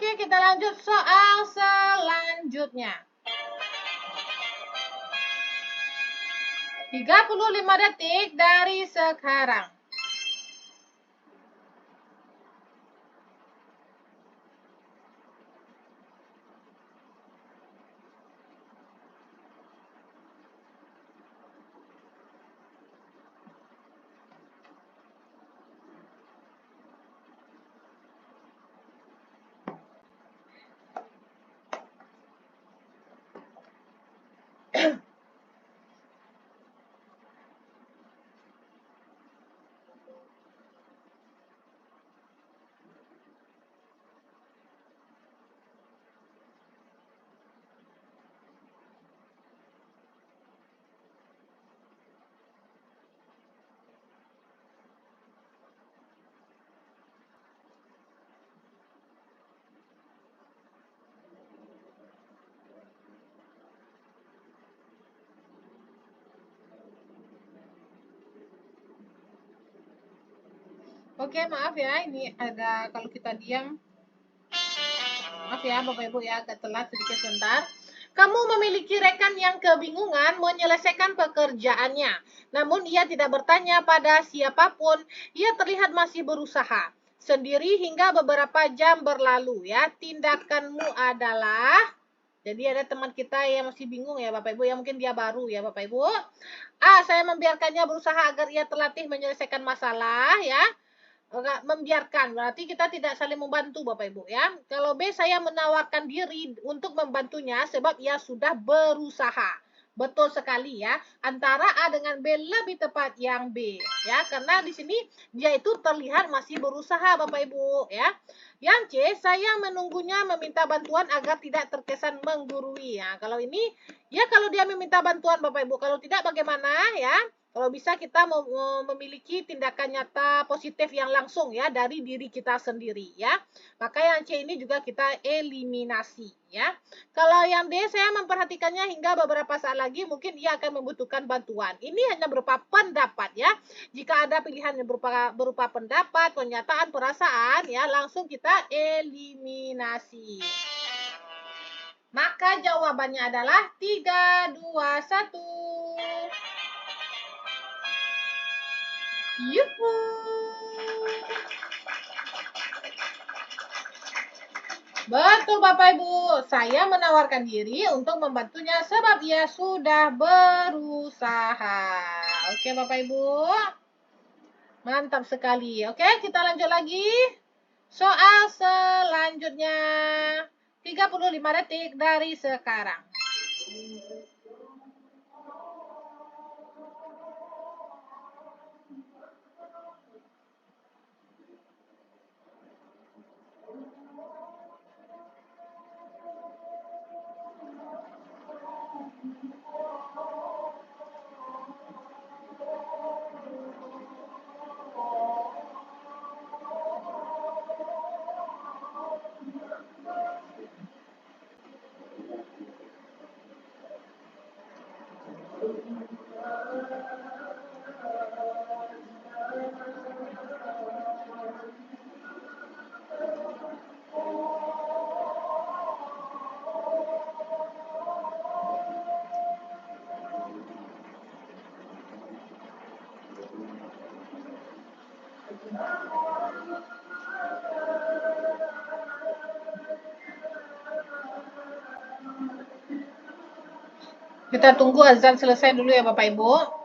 Oke, kita lanjut soal selanjutnya. 35 detik dari sekarang. Oke, maaf ya, ini ada kalau kita diam. Maaf ya, Bapak Ibu ya, agak telat sedikit sebentar. Kamu memiliki rekan yang kebingungan menyelesaikan pekerjaannya. Namun ia tidak bertanya pada siapapun. Ia terlihat masih berusaha sendiri hingga beberapa jam berlalu ya. Tindakanmu adalah, jadi ada teman kita yang masih bingung ya Bapak Ibu ya, mungkin dia baru ya Bapak Ibu. A, saya membiarkannya berusaha agar ia terlatih menyelesaikan masalah ya. Enggak membiarkan, berarti kita tidak saling membantu Bapak Ibu ya. Kalau B, saya menawarkan diri untuk membantunya sebab ia sudah berusaha. Betul sekali ya. Antara A dengan B lebih tepat yang B ya, karena di sini dia itu terlihat masih berusaha Bapak Ibu ya. Yang C, saya menunggunya meminta bantuan agar tidak terkesan menggurui ya. Kalau ini ya, kalau dia meminta bantuan Bapak Ibu, kalau tidak bagaimana ya? Kalau bisa kita memiliki tindakan nyata positif yang langsung ya dari diri kita sendiri ya. Maka yang C ini juga kita eliminasi ya. Kalau yang D, saya memperhatikannya hingga beberapa saat lagi mungkin ia akan membutuhkan bantuan. Ini hanya berupa pendapat ya. Jika ada pilihan yang berupa pendapat, pernyataan, perasaan ya, langsung kita eliminasi. Maka jawabannya adalah 3, 2, 1. Yuhu. Betul Bapak Ibu, saya menawarkan diri untuk membantunya sebab ia sudah berusaha. Oke Bapak Ibu, mantap sekali. Oke, kita lanjut lagi. Soal selanjutnya, 35 detik dari sekarang. Kita tunggu azan selesai dulu ya Bapak Ibu.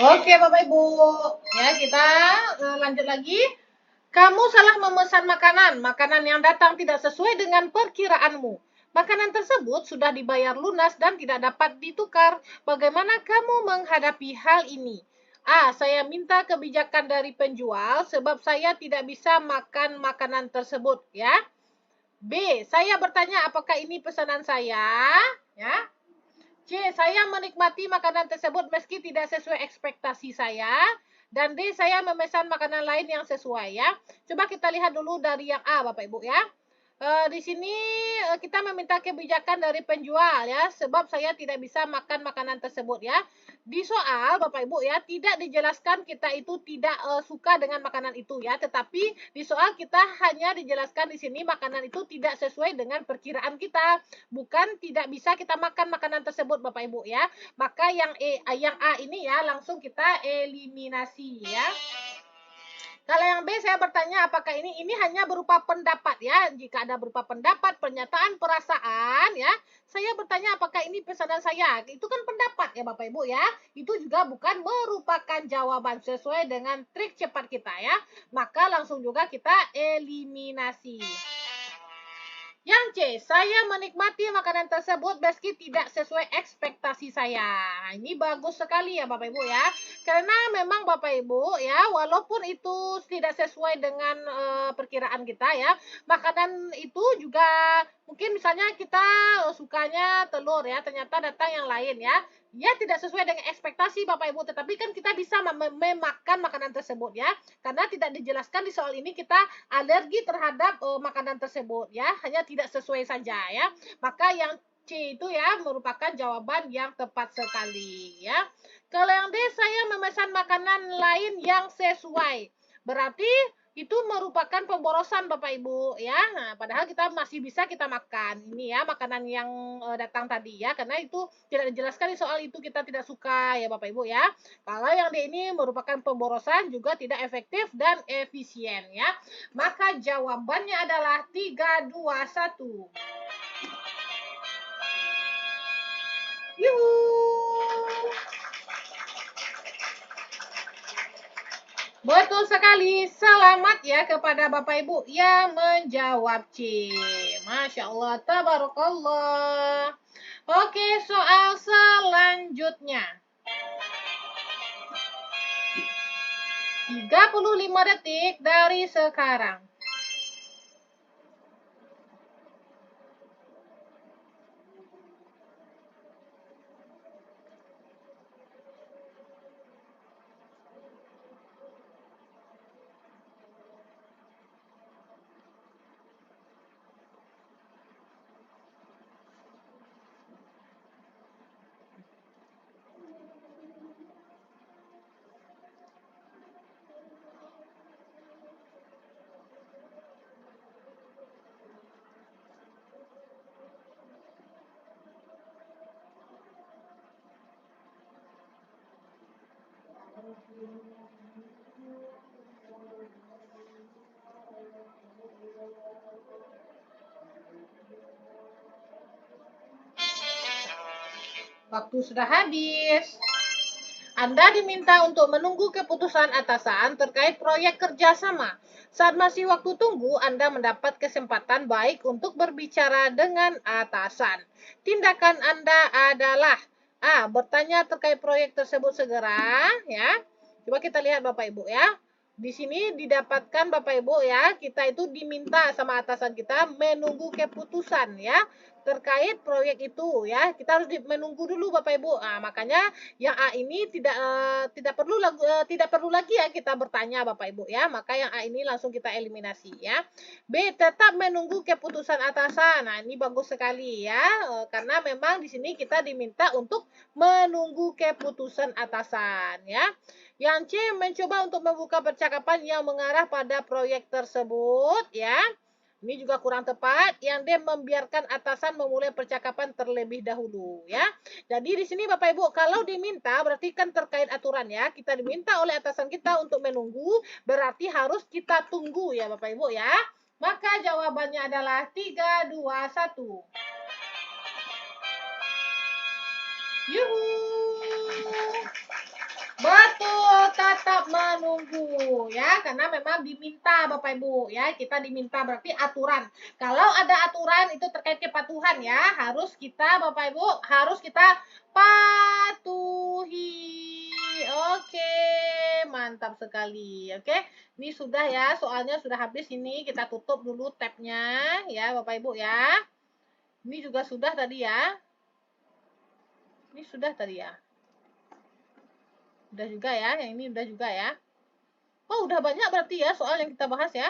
Oke Bapak Ibu, ya kita lanjut lagi. Kamu salah memesan makanan. Makanan yang datang tidak sesuai dengan perkiraanmu. Makanan tersebut sudah dibayar lunas dan tidak dapat ditukar. Bagaimana kamu menghadapi hal ini? A. Saya minta kebijakan dari penjual sebab saya tidak bisa makan makanan tersebut, ya. B. Saya bertanya apakah ini pesanan saya, ya. C. Saya menikmati makanan tersebut meski tidak sesuai ekspektasi saya. Dan D. Saya memesan makanan lain yang sesuai, ya. Coba kita lihat dulu dari yang A, Bapak Ibu, ya. Di sini kita meminta kebijakan dari penjual, ya, sebab saya tidak bisa makan makanan tersebut, ya. Di soal Bapak Ibu, ya, tidak dijelaskan kita itu tidak suka dengan makanan itu, ya, tetapi di soal kita hanya dijelaskan di sini makanan itu tidak sesuai dengan perkiraan kita, bukan tidak bisa kita makan makanan tersebut, Bapak Ibu, ya. Maka yang yang A ini, ya, langsung kita eliminasi, ya. Kalau yang B saya bertanya apakah ini hanya berupa pendapat, ya. Jika ada berupa pendapat, pernyataan, perasaan, ya. Saya bertanya apakah ini pesanan saya. Itu kan pendapat ya Bapak Ibu, ya. Itu juga bukan merupakan jawaban sesuai dengan trik cepat kita, ya. Maka langsung juga kita eliminasi. Yang C, saya menikmati makanan tersebut meski tidak sesuai ekspektasi saya. Ini bagus sekali ya Bapak Ibu, ya. Karena memang Bapak Ibu, ya, walaupun itu tidak sesuai dengan perkiraan kita, ya. Makanan itu juga mungkin misalnya kita sukanya telur, ya, ternyata datang yang lain, ya. Ya tidak sesuai dengan ekspektasi Bapak Ibu, tetapi kan kita bisa memakan makanan tersebut, ya. Karena tidak dijelaskan di soal ini kita alergi terhadap makanan tersebut, ya, hanya tidak sesuai saja, ya. Maka yang C itu, ya, merupakan jawaban yang tepat sekali, ya. Kalau yang D, saya memesan makanan lain yang sesuai. Berarti itu merupakan pemborosan Bapak Ibu, ya. Nah, padahal kita masih bisa kita makan. Ini ya makanan yang datang tadi, ya, karena itu tidak dijelaskan di soal itu kita tidak suka ya Bapak Ibu, ya. Kalau yang D ini merupakan pemborosan juga tidak efektif dan efisien, ya. Maka jawabannya adalah 3, 2, 1. Yuhu. Betul sekali. Selamat ya kepada Bapak Ibu yang menjawab C. Masya Allah, tabarakallah. Oke, soal selanjutnya. 35 detik dari sekarang. Waktu sudah habis. Anda diminta untuk menunggu keputusan atasan terkait proyek kerjasama. Saat masih waktu tunggu, Anda mendapat kesempatan baik untuk berbicara dengan atasan. Tindakan Anda adalah A. Bertanya terkait proyek tersebut segera, ya. Coba kita lihat Bapak Ibu ya. Di sini didapatkan Bapak Ibu ya, kita itu diminta sama atasan kita menunggu keputusan ya terkait proyek itu ya. Kita harus menunggu dulu Bapak Ibu. Nah, makanya yang A ini tidak perlu lagi ya kita bertanya Bapak Ibu ya. Maka yang A ini langsung kita eliminasi ya. B. Tetap menunggu keputusan atasan. Nah, ini bagus sekali ya. Karena memang di sini kita diminta untuk menunggu keputusan atasan ya. Yang C. Mencoba untuk membuka percakapan yang mengarah pada proyek tersebut ya. Ini juga kurang tepat. Yang D. Membiarkan atasan memulai percakapan terlebih dahulu ya. Jadi di sini Bapak Ibu kalau diminta berarti kan terkait aturan ya. Kita diminta oleh atasan kita untuk menunggu berarti harus kita tunggu ya Bapak Ibu ya. Maka jawabannya adalah 3, 2, 1. Yuhu. Betul, tetap menunggu ya, karena memang diminta Bapak Ibu ya, kita diminta berarti aturan. Kalau ada aturan itu terkait kepatuhan ya, harus kita Bapak Ibu harus kita patuhi. Oke, mantap sekali. Oke, ini sudah ya, soalnya sudah habis ini, kita tutup dulu tabnya ya Bapak Ibu ya. Ini juga sudah tadi ya. Ini sudah tadi ya. Udah juga ya, yang ini udah juga ya. Oh, udah banyak berarti ya soal yang kita bahas ya.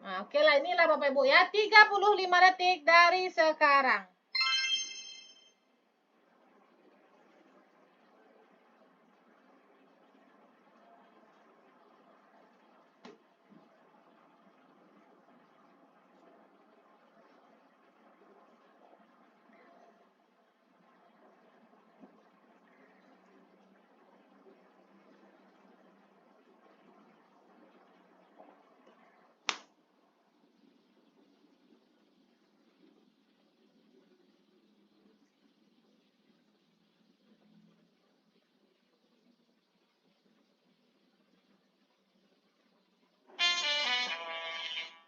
Nah, oke lah inilah Bapak Ibu ya, 35 detik dari sekarang.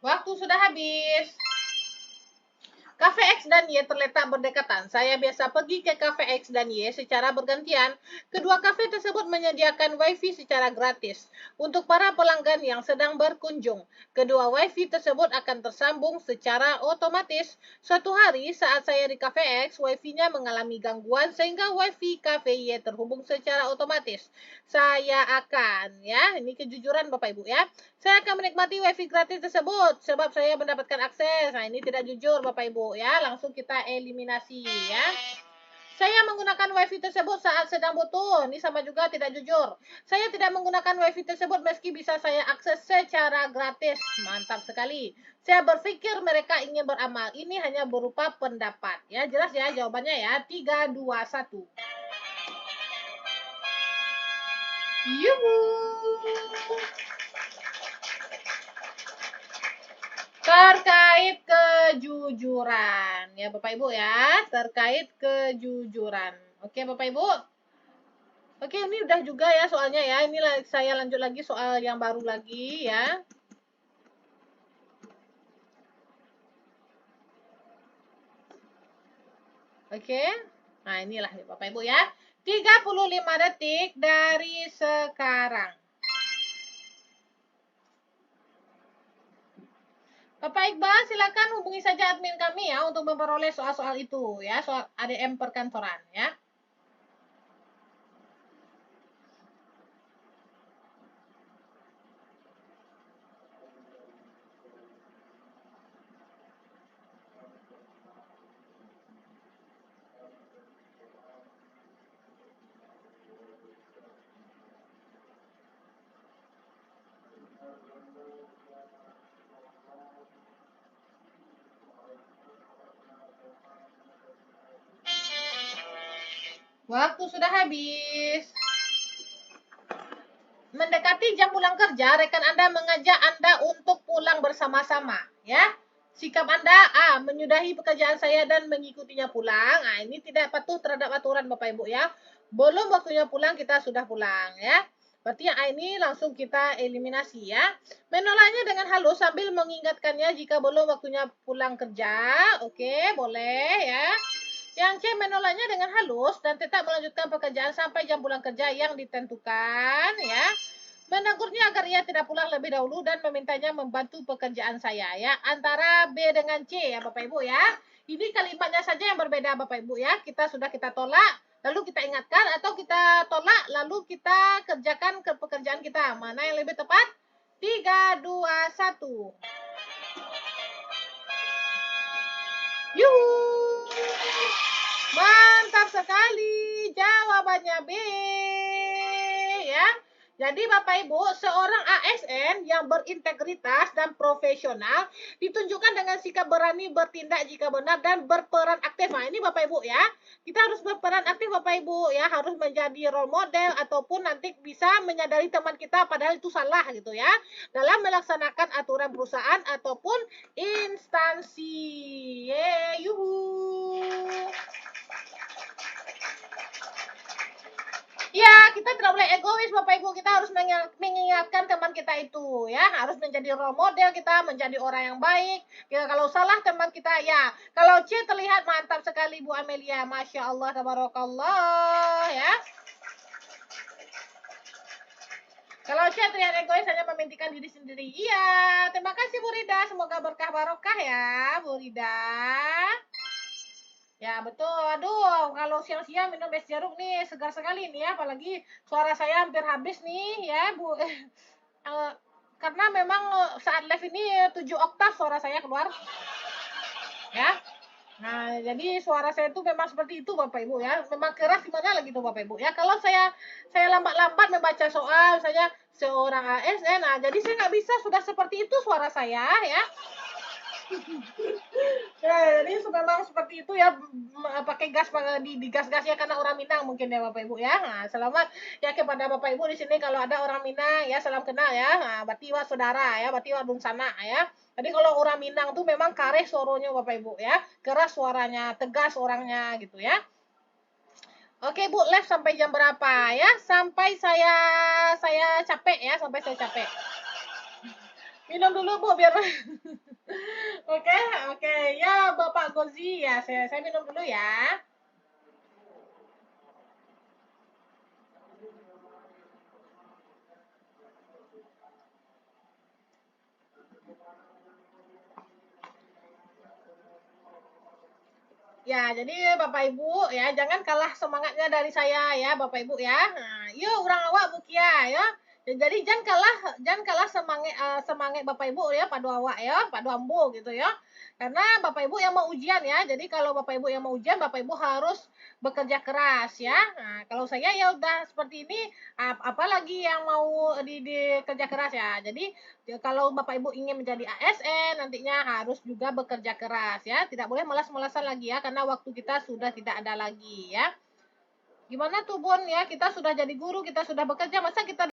Waktu sudah habis. Cafe X dan Y terletak berdekatan. Saya biasa pergi ke Cafe X dan Y secara bergantian. Kedua kafe tersebut menyediakan wifi secara gratis untuk para pelanggan yang sedang berkunjung. Kedua wifi tersebut akan tersambung secara otomatis. Suatu hari saat saya di Cafe X, wifi-nya mengalami gangguan sehingga wifi Cafe Y terhubung secara otomatis. Saya akan, ya, ini kejujuran Bapak Ibu ya. Saya akan menikmati wifi gratis tersebut sebab saya mendapatkan akses. Nah, ini tidak jujur Bapak Ibu ya. Langsung kita eliminasi ya. Saya menggunakan wifi tersebut saat sedang butuh. Ini sama juga tidak jujur. Saya tidak menggunakan wifi tersebut meski bisa saya akses secara gratis. Mantap sekali. Saya berpikir mereka ingin beramal. Ini hanya berupa pendapat. Ya, jelas ya jawabannya ya. 3, 2, 1. Yuhu. Terkait kejujuran ya Bapak Ibu ya, terkait kejujuran. Oke Bapak Ibu. Oke, ini udah juga ya soalnya ya. Ini saya lanjut lagi soal yang baru lagi ya. Oke. Nah, inilah Bapak Ibu ya. 35 detik dari sekarang. Bapak Iqbal, silakan hubungi saja admin kami ya untuk memperoleh soal-soal itu ya, soal ADM perkantoran ya. Waktu sudah habis. Mendekati jam pulang kerja, rekan Anda mengajak Anda untuk pulang bersama-sama, ya. Sikap Anda menyudahi pekerjaan saya dan mengikutinya pulang. Ini tidak patuh terhadap aturan Bapak Ibu ya. Belum waktunya pulang kita sudah pulang ya. Berarti yang ini langsung kita eliminasi ya. Menolaknya dengan halus sambil mengingatkannya jika belum waktunya pulang kerja. Oke, boleh ya. Yang C menolaknya dengan halus dan tetap melanjutkan pekerjaan sampai jam pulang kerja yang ditentukan ya. Menegurnya agar ia tidak pulang lebih dahulu dan memintanya membantu pekerjaan saya ya. Antara B dengan C ya Bapak Ibu ya. Ini kalimatnya saja yang berbeda Bapak Ibu ya. Kita tolak, lalu kita ingatkan, atau kita tolak lalu kita kerjakan ke pekerjaan kita. Mana yang lebih tepat? 3, 2, 1. Yuhu. Mantap sekali. Jawabannya B. Ya. Jadi Bapak Ibu, seorang ASN yang berintegritas dan profesional ditunjukkan dengan sikap berani bertindak jika benar dan berperan aktif. Nah, ini Bapak Ibu ya. Kita harus berperan aktif Bapak Ibu ya, harus menjadi role model ataupun nanti bisa menyadari teman kita padahal itu salah gitu ya. Dalam melaksanakan aturan perusahaan ataupun instansi. Yuhu. Ya, kita tidak boleh egois Bapak Ibu. Kita harus mengingatkan teman kita itu ya, harus menjadi role model kita, menjadi orang yang baik. Ya, kalau salah teman kita ya. Kalau C terlihat mantap sekali Bu Amelia. Masya Allah, tabarakallah ya. Kalau C terlihat egois hanya mementingkan diri sendiri. Iya, terima kasih Bu Rida. Semoga berkah barokah ya Bu Rida. Ya betul, aduh kalau siang-siang minum es jeruk nih segar sekali nih ya, apalagi suara saya hampir habis nih ya Bu. Karena memang saat live ini 7 oktav suara saya keluar ya. Nah, jadi suara saya itu memang seperti itu Bapak Ibu ya. Memang keras gimana lagi tuh Bapak Ibu ya. Kalau saya lambat-lambat membaca soal, saya seorang ASN, nah jadi saya nggak bisa sudah seperti itu suara saya ya. Ya, jadi memang seperti itu ya, pakai gas digas-gas ya karena orang Minang mungkin ya Bapak Ibu ya. Nah, selamat ya kepada Bapak Ibu di sini kalau ada orang Minang ya, salam kenal ya. Nah, berarti wah saudara ya, berarti wah dun sana ya. Jadi kalau orang Minang tuh memang kareh suaranya Bapak Ibu ya, keras suaranya, tegas orangnya gitu ya. Oke Bu, live sampai jam berapa ya? Sampai saya capek ya, sampai saya capek. Minum dulu Bu biar Oke, oke. Ya, Bapak Gozi ya, saya minum dulu ya. Ya, jadi Bapak Ibu ya, jangan kalah semangatnya dari saya ya, Bapak Ibu ya. Nah, yuk urang awak Bukia ya. Jadi jangan kalah semangat Bapak Ibu ya, padu awak ya, padu ambo gitu ya. Karena Bapak Ibu yang mau ujian ya. Jadi kalau Bapak Ibu yang mau ujian, Bapak Ibu harus bekerja keras ya. Nah, kalau saya ya udah seperti ini, apalagi yang mau di kerja keras ya. Jadi kalau Bapak Ibu ingin menjadi ASN nantinya harus juga bekerja keras ya. Tidak boleh malas-malasan lagi ya karena waktu kita sudah tidak ada lagi ya. Gimana tuh Bun ya? Kita sudah jadi guru, kita sudah bekerja, masa kita